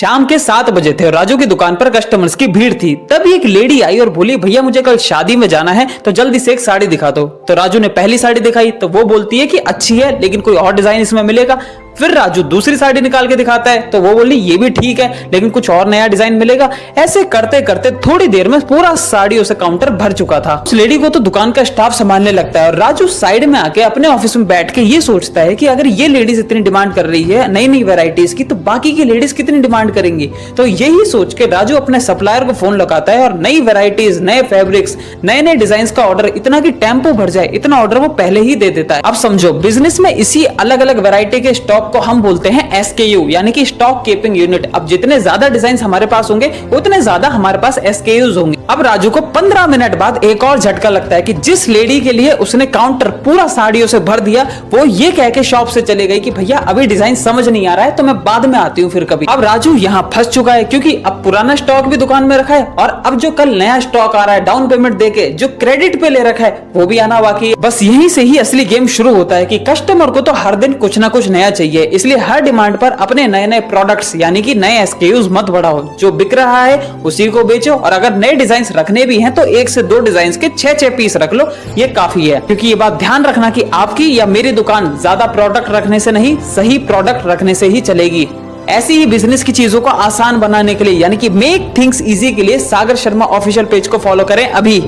शाम के 7 बजे थे और राजू की दुकान पर कस्टमर्स की भीड़ थी। तभी एक लेडी आई और बोली, भैया मुझे कल शादी में जाना है तो जल्दी से एक साड़ी दिखा दो। तो राजू ने पहली साड़ी दिखाई तो वो बोलती है कि अच्छी है लेकिन कोई और डिजाइन इसमें मिलेगा। फिर राजू दूसरी साड़ी निकाल के दिखाता है तो वो बोली ये भी ठीक है लेकिन कुछ और नया डिजाइन मिलेगा। ऐसे करते करते थोड़ी देर में पूरा साड़ियों से काउंटर भर चुका था। उस लेडी को तो दुकान का स्टाफ संभालने लगता है और राजू साइड में आके अपने ऑफिस में बैठ के ये सोचता है कि अगर ये लेडीज इतनी डिमांड कर रही है नई नई वेराइटीज की तो बाकी की लेडीज कितनी डिमांड करेंगी। तो यही सोच के राजू अपने सप्लायर को फोन लगाता है और नई वेराइटीज, नए फैब्रिक्स, नए नए डिजाइन का ऑर्डर इतना कि टेम्पो भर जाए इतना ऑर्डर वो पहले ही दे देता है। अब समझो बिजनेस में इसी अलग अलग वेराइटी के स्टॉक को हम बोलते हैं SKU यानी कि स्टॉक कीपिंग यूनिट। अब जितने ज्यादा डिजाइन हमारे पास होंगे उतने ज्यादा हमारे पास SKUs होंगे। अब राजू को 15 मिनट बाद एक और झटका लगता है कि जिस लेडी के लिए उसने काउंटर पूरा साड़ियों से भर दिया वो ये कह के शॉप से चले गई कि भैया अभी डिजाइन समझ नहीं आ रहा है तो मैं बाद में आती हूँ फिर कभी। अब राजू यहाँ फंस चुका है क्योंकि अब पुराना स्टॉक भी दुकान में रखा है और अब जो कल नया स्टॉक आ रहा है डाउन पेमेंट देके जो क्रेडिट पे ले रखा है वो भी आना बाकी है। बस यहीं से ही असली गेम शुरू होता है कि कस्टमर को तो हर दिन कुछ ना कुछ नया चाहिए, इसलिए हर डिमांड पर अपने नए नए प्रोडक्ट्स यानी कि नए SKUs मत बढ़ाओ। जो बिक रहा है उसी को बेचो और अगर नए डिजाइन रखने भी हैं तो 1 से 2 डिजाइन के 6-6 पीस रख लो, ये काफी है। क्योंकि ये बात ध्यान रखना कि आपकी या मेरी दुकान ज्यादा प्रोडक्ट रखने से नहीं सही प्रोडक्ट रखने से ही चलेगी। ऐसी ही बिजनेस की चीजों को आसान बनाने के लिए यानी कि मेक थिंग्स इजी के लिए सागर शर्मा ऑफिशियल पेज को फॉलो करें अभी।